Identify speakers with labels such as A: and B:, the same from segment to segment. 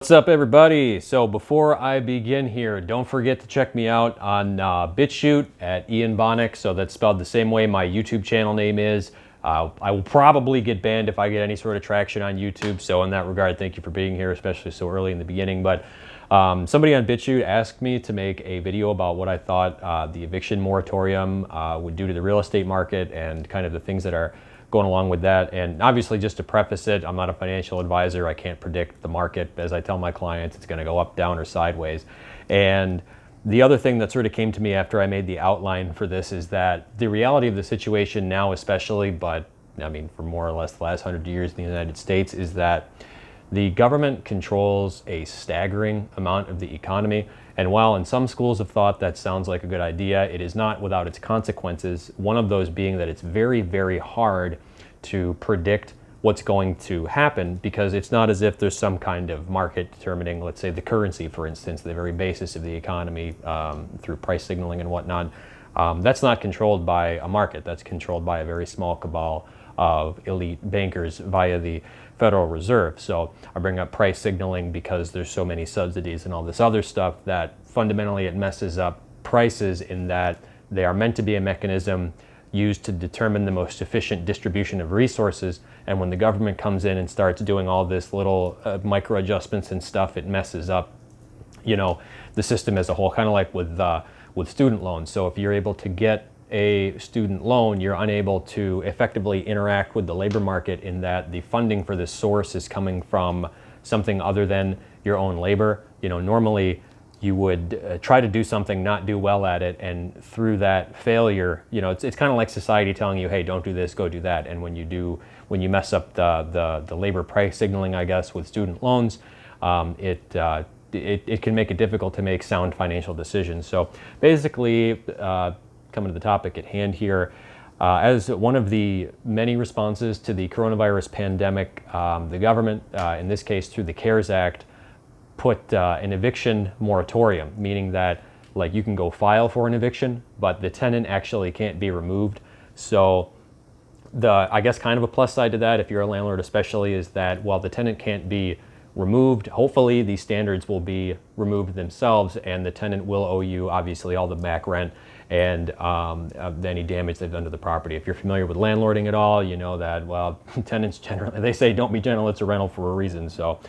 A: What's up, everybody? So before I begin here, don't forget to check me out on BitChute at Ian Bonnick. So that's spelled the same way my YouTube channel name is. I will probably get banned if I get any sort of traction on YouTube. So in that regard, thank you for being here, especially so early in the beginning. But somebody on BitChute asked me to make a video about what I thought the eviction moratorium would do to the real estate market and kind of the things that are going along with that. And obviously, just to preface it, I'm not a financial advisor. I can't predict the market. As I tell my clients, it's going to go up, down, or sideways. And the other thing that sort of came to me after I made the outline for this is that the reality of the situation now, especially, but I mean, for more or less the last 100 years in the United States, is that the government controls a staggering amount of the economy. And while in some schools of thought that sounds like a good idea, it is not without its consequences. One of those being that it's very, very hard to predict what's going to happen, because it's not as if there's some kind of market determining, let's say, the currency, for instance, the very basis of the economy through price signaling and whatnot. That's not controlled by a market. That's controlled by a very small cabal of elite bankers via the Federal Reserve. So I bring up price signaling because there's so many subsidies and all this other stuff that fundamentally it messes up prices, in that they are meant to be a mechanism used to determine the most efficient distribution of resources. And when the government comes in and starts doing all this little micro adjustments and stuff, it messes up, you know, the system as a whole, kind of like with student loans. So if you're able to get a student loan, you're unable to effectively interact with the labor market, in that the funding for this source is coming from something other than your own labor. You know, normally you would try to do something, not do well at it, and through that failure, you know, it's kind of like society telling you, hey, don't do this, go do that. And when you mess up the labor price signaling, I guess, with student loans, it can make it difficult to make sound financial decisions. So basically, coming to the topic at hand here, as one of the many responses to the coronavirus pandemic, the government, in this case through the CARES Act, put an eviction moratorium, meaning that, like, you can go file for an eviction, but the tenant actually can't be removed. So I guess kind of a plus side to that, if you're a landlord especially, is that while the tenant can't be removed, hopefully these standards will be removed themselves, and the tenant will owe you obviously all the back rent and any damage they've done to the property. If you're familiar with landlording at all, you know that, well, tenants generally, they say don't be gentle, it's a rental for a reason. So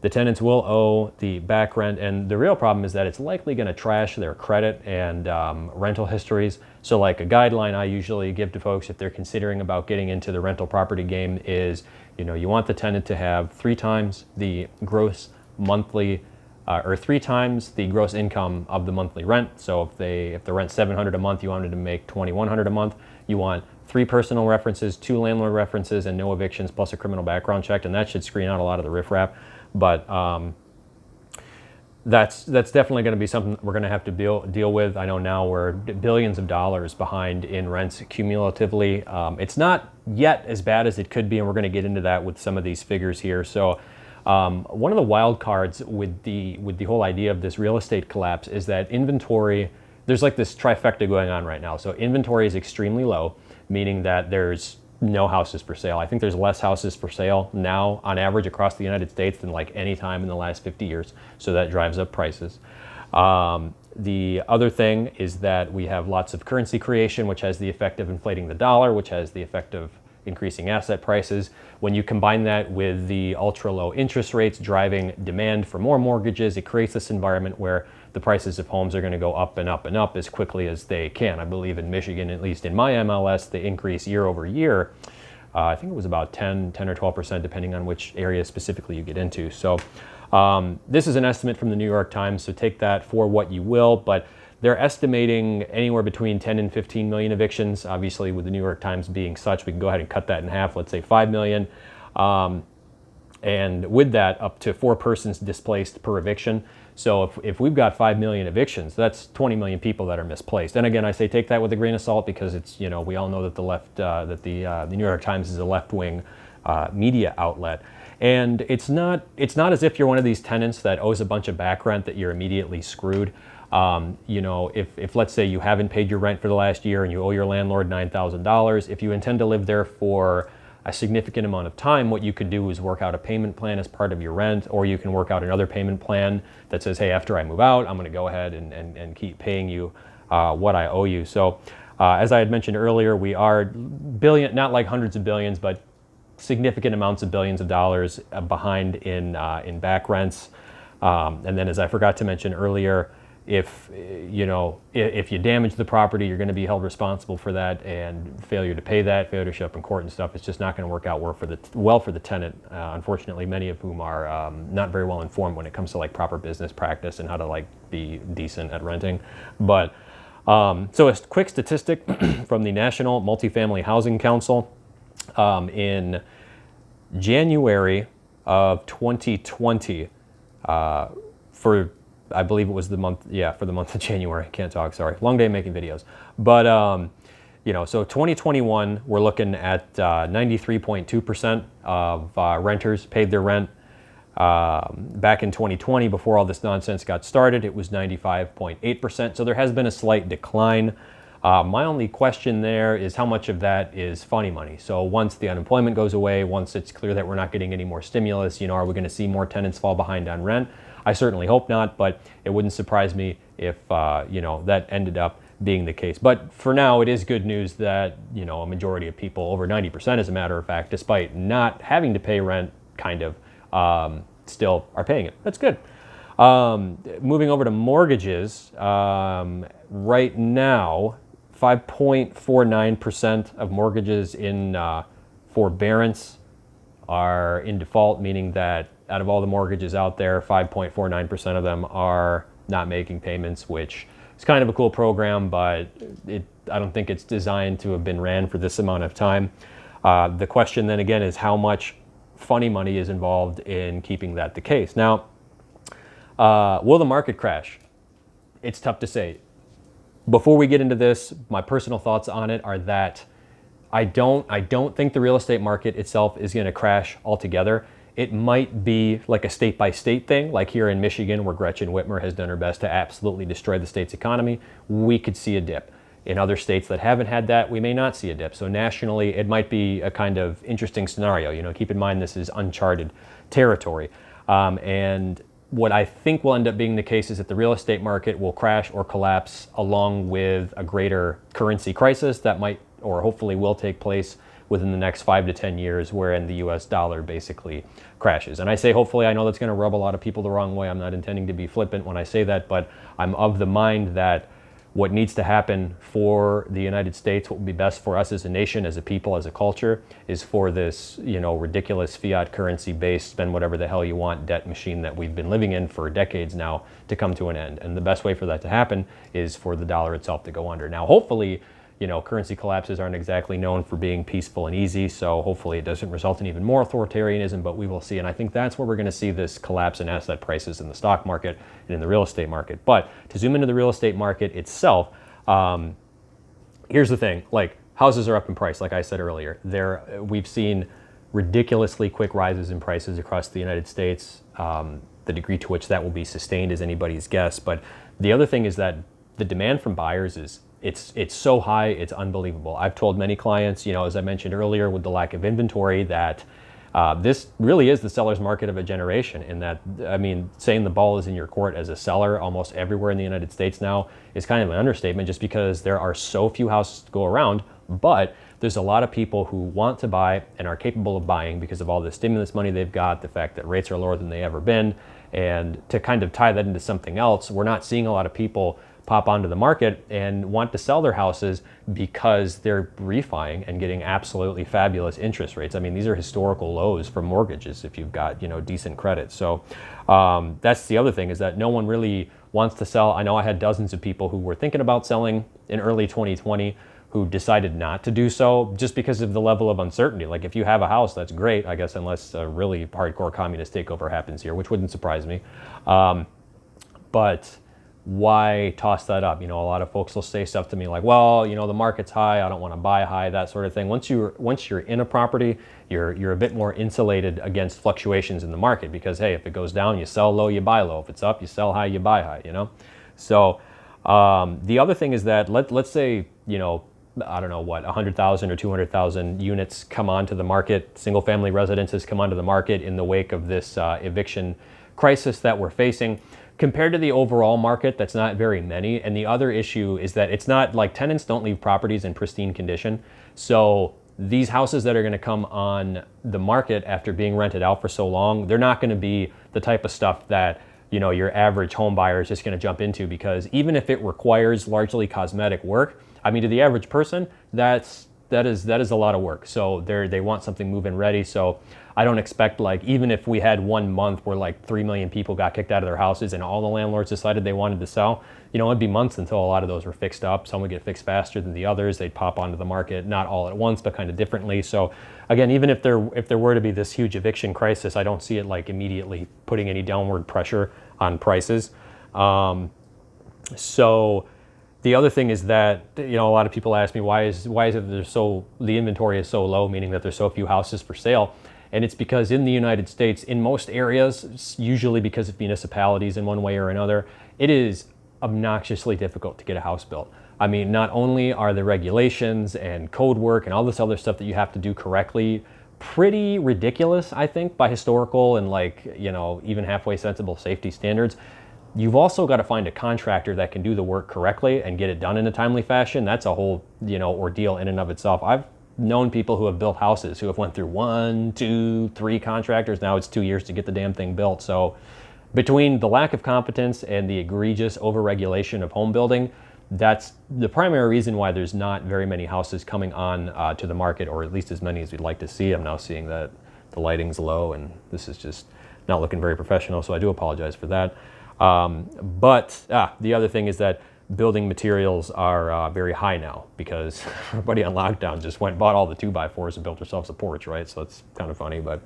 A: the tenants will owe the back rent, and the real problem is that it's likely going to trash their credit and rental histories. So like a guideline I usually give to folks if they're considering about getting into the rental property game is, you know, you want the tenant to have 3 times the gross monthly or 3 times the gross income of the monthly rent. So if the rent's $700 a month, you wanted to make $2,100 a month. You want 3 personal references, 2 landlord references, and no evictions, plus a criminal background check, and that should screen out a lot of the riffraff. But that's definitely going to be something that we're going to have to deal with. I know now we're billions of dollars behind in rents cumulatively. It's not yet as bad as it could be, and we're going to get into that with some of these figures here. So one of the wild cards with the whole idea of this real estate collapse is that inventory, there's like this trifecta going on right now. So inventory is extremely low, meaning that there's no houses for sale. I think there's less houses for sale now on average across the United States than like any time in the last 50 years. So that drives up prices. The other thing is that we have lots of currency creation, which has the effect of inflating the dollar, which has the effect of increasing asset prices. When you combine that with the ultra low interest rates driving demand for more mortgages, it creates this environment where the prices of homes are going to go up and up and up as quickly as they can. I believe in Michigan, at least in my MLS, the increase year over year, I think it was about 10 or 12%, depending on which area specifically you get into. So this is an estimate from the New York Times, so take that for what you will, but they're estimating anywhere between 10 and 15 million evictions. Obviously, with the New York Times being such, we can go ahead and cut that in half, let's say 5 million. And with that, up to 4 persons displaced per eviction. So if we've got 5 million evictions, that's 20 million people that are misplaced. And again, I say take that with a grain of salt, because it's, you know, we all know that the left, that the New York Times is a left-wing media outlet. And it's not as if you're one of these tenants that owes a bunch of back rent that you're immediately screwed. You know, if let's say you haven't paid your rent for the last year and you owe your landlord $9,000, if you intend to live there for a significant amount of time, what you could do is work out a payment plan as part of your rent, or you can work out another payment plan that says, hey, after I move out, I'm going to go ahead and keep paying you what I owe you. So as I had mentioned earlier, we are not like hundreds of billions, but significant amounts of billions of dollars behind in back rents. And then, as I forgot to mention earlier, if you damage the property, you're going to be held responsible for that, and failure to pay that, failure to show up in court and stuff, it's just not going to work out well for the tenant. Unfortunately, many of whom are not very well informed when it comes to like proper business practice and how to like be decent at renting. But so a quick statistic from the National Multifamily Housing Council in January of 2020 for, I believe it was for the month of January. I can't talk, sorry. Long day making videos. But, so 2021, we're looking at 93.2% of renters paid their rent. Back in 2020, before all this nonsense got started, it was 95.8%. So there has been a slight decline. My only question there is how much of that is funny money. So once the unemployment goes away, once it's clear that we're not getting any more stimulus, are we going to see more tenants fall behind on rent? I certainly hope not, but it wouldn't surprise me if, that ended up being the case. But for now, it is good news that, a majority of people, over 90% as a matter of fact, despite not having to pay rent, still are paying it. That's good. Moving over to mortgages, right now, 5.49% of mortgages in forbearance are in default, meaning that out of all the mortgages out there, 5.49% of them are not making payments, which is kind of a cool program, but I don't think it's designed to have been ran for this amount of time. The question then again is how much funny money is involved in keeping that the case. Now, will the market crash? It's tough to say. Before we get into this, my personal thoughts on it are that I don't think the real estate market itself is going to crash altogether. It might be like a state-by-state thing, like here in Michigan, where Gretchen Whitmer has done her best to absolutely destroy the state's economy. We could see a dip. In other states that haven't had that, we may not see a dip. So nationally, it might be a kind of interesting scenario. Keep in mind this is uncharted territory. And what I think will end up being the case is that the real estate market will crash or collapse along with a greater currency crisis that might or hopefully will take place within the next 5 to 10 years, wherein the US dollar basically crashes. And I say hopefully, I know that's going to rub a lot of people the wrong way. I'm not intending to be flippant when I say that, but I'm of the mind that what needs to happen for the United States, what would be best for us as a nation, as a people, as a culture, is for this, ridiculous fiat currency-based, spend whatever the hell you want debt machine that we've been living in for decades now to come to an end. And the best way for that to happen is for the dollar itself to go under. Now, hopefully, currency collapses aren't exactly known for being peaceful and easy, so hopefully it doesn't result in even more authoritarianism, but we will see. And I think that's where we're going to see this collapse in asset prices in the stock market and in the real estate market. But to zoom into the real estate market itself, here's the thing, like houses are up in price, like I said earlier. We've seen ridiculously quick rises in prices across the United States. The degree to which that will be sustained is anybody's guess. But the other thing is that the demand from buyers is it's so high, it's unbelievable. I've told many clients, as I mentioned earlier, with the lack of inventory, that this really is the seller's market of a generation. In that, saying the ball is in your court as a seller almost everywhere in the United States now is kind of an understatement, just because there are so few houses to go around. But there's a lot of people who want to buy and are capable of buying because of all the stimulus money they've got, the fact that rates are lower than they ever been. And to kind of tie that into something else, we're not seeing a lot of people pop onto the market and want to sell their houses because they're refining and getting absolutely fabulous interest rates. These are historical lows for mortgages if you've got, decent credit. So that's the other thing, is that no one really wants to sell. I know I had dozens of people who were thinking about selling in early 2020 who decided not to do so just because of the level of uncertainty. Like, if you have a house, that's great, I guess, unless a really hardcore communist takeover happens here, which wouldn't surprise me. But why toss that up? A lot of folks will say stuff to me like, well, the market's high, I don't want to buy high, that sort of thing. Once you're in a property, you're a bit more insulated against fluctuations in the market, because hey, if it goes down, you sell low, you buy low. If it's up, you sell high, you buy high, So the other thing is that let's say, I don't know what, 100,000 or 200,000 units come onto the market, single family residences come onto the market in the wake of this eviction crisis that we're facing. Compared to the overall market, that's not very many. And the other issue is that it's not like tenants don't leave properties in pristine condition. So these houses that are going to come on the market after being rented out for so long, they're not going to be the type of stuff that, you know, your average home buyer is just going to jump into, because even if it requires largely cosmetic work, I mean, to the average person, that is a lot of work. So they want something move-in ready. So I don't expect, like, even if we had 1 month where like 3 million people got kicked out of their houses and all the landlords decided they wanted to sell, you know, it'd be months until a lot of those were fixed up. Some would get fixed faster than the others. They'd pop onto the market, not all at once, but kind of differently. So again, even if there were to be this huge eviction crisis, I don't see it like immediately putting any downward pressure on prices. So the other thing is that, you know, a lot of people ask me, why is it the inventory is so low, meaning that there's so few houses for sale? And it's because in the United States, in most areas, usually because of municipalities in one way or another, it is obnoxiously difficult to get a house built. I mean, not only are the regulations and code work and all this other stuff that you have to do correctly pretty ridiculous, I think, by historical and, like, you know, even halfway sensible safety standards, you've also got to find a contractor that can do the work correctly and get it done in a timely fashion. That's a whole, you know, ordeal in and of itself. I've known people who have built houses who have went through 1, 2, 3 contractors. Now it's 2 years to get the damn thing built. So between the lack of competence and the egregious overregulation of home building, that's the primary reason why there's not very many houses coming on to the market, or at least as many as we'd like to see. I'm now seeing that the lighting's low and this is just not looking very professional, so I do apologize for that. But the other thing is that building materials are very high now, because everybody on lockdown just went and bought all the 2x4s and built themselves a porch, right? So it's kind of funny, but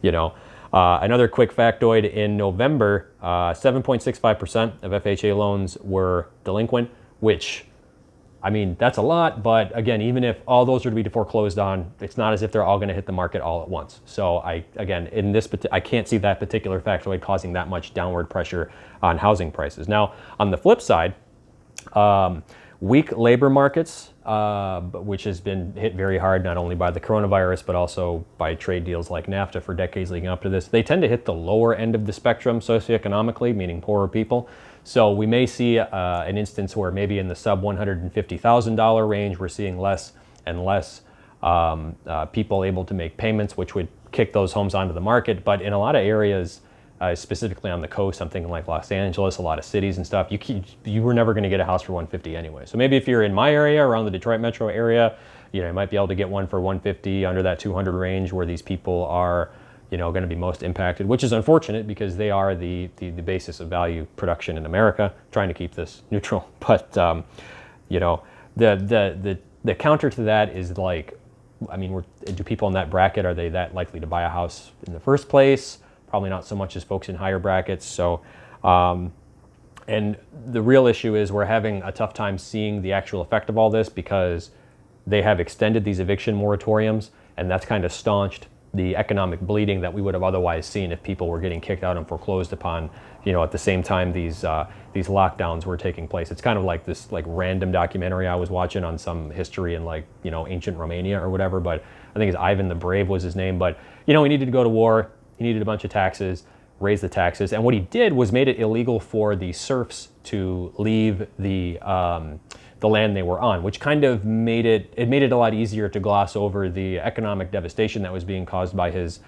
A: you know. Another quick factoid: in November, 7.65% of FHA loans were delinquent, which, I mean, that's a lot, but again, even if all those are to be foreclosed on, it's not as if they're all going to hit the market all at once. So I can't see that particular factoid causing that much downward pressure on housing prices. Now, on the flip side, weak labor markets, which has been hit very hard not only by the coronavirus, but also by trade deals like NAFTA for decades leading up to this. They tend to hit the lower end of the spectrum socioeconomically, meaning poorer people. So we may see an instance where maybe in the sub $150,000 range, we're seeing less and less people able to make payments, which would kick those homes onto the market. But in a lot of areas, specifically on the coast, I'm thinking like Los Angeles, a lot of cities and stuff, you were never going to get a house for 150 anyway. So maybe if you're in my area, around the Detroit metro area, you know, you might be able to get one for 150 under that 200 range, where these people are, you know, going to be most impacted, which is unfortunate because they are the basis of value production in America, trying to keep this neutral. But you know, the counter to that is, like, I mean, do people in that bracket, are they that likely to buy a house in the first place? Probably not so much as folks in higher brackets. So, and the real issue is we're having a tough time seeing the actual effect of all this, because they have extended these eviction moratoriums, and that's kind of staunched the economic bleeding that we would have otherwise seen if people were getting kicked out and foreclosed upon, you know, at the same time these lockdowns were taking place. It's kind of like this, like, random documentary I was watching on some history in, like, you know, ancient Romania or whatever, but I think it's Ivan the Brave was his name. But, you know, he needed to go to war. He needed a bunch of taxes, raise the taxes, and what he did was made it illegal for the serfs to leave the land they were on, which kind of made it a lot easier to gloss over the economic devastation that was being caused by his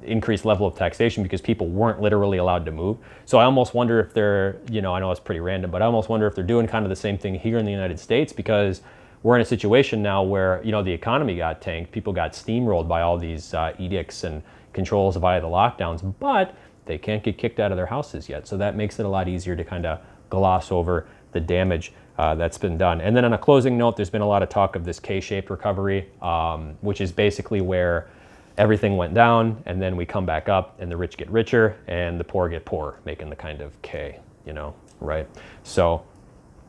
A: increased level of taxation, because people weren't literally allowed to move. So I almost wonder if they're, you know, I know it's pretty random, but I almost wonder if they're doing kind of the same thing here in the United States, because we're in a situation now where, you know, the economy got tanked, people got steamrolled by all these edicts and controls via the lockdowns, but they can't get kicked out of their houses yet. So that makes it a lot easier to kind of gloss over the damage that's been done. And then on a closing note, there's been a lot of talk of this K-shaped recovery, which is basically where everything went down and then we come back up and the rich get richer and the poor get poorer, making the kind of K, you know, right? So,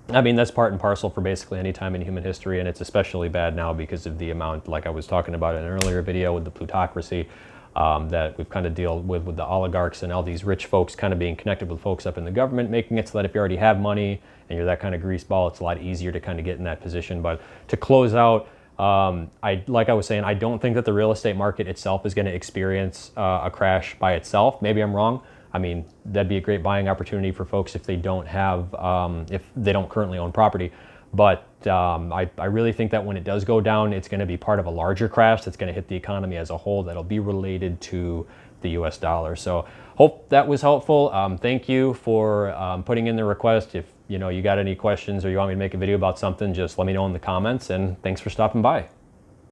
A: I mean, that's part and parcel for basically any time in human history, and it's especially bad now because of the amount, like I was talking about in an earlier video with the plutocracy, that we've kind of dealt with the oligarchs and all these rich folks kind of being connected with folks up in the government, making it so that if you already have money and you're that kind of greaseball, it's a lot easier to kind of get in that position. But to close out, like I was saying, I don't think that the real estate market itself is going to experience a crash by itself. Maybe I'm wrong. I mean, that'd be a great buying opportunity for folks if they don't have, if they don't currently own property. But I really think that when it does go down, it's going to be part of a larger crash that's going to hit the economy as a whole that'll be related to the US dollar. So hope that was helpful. Thank you for putting in the request. If you got any questions or you want me to make a video about something, just let me know in the comments, and thanks for stopping by.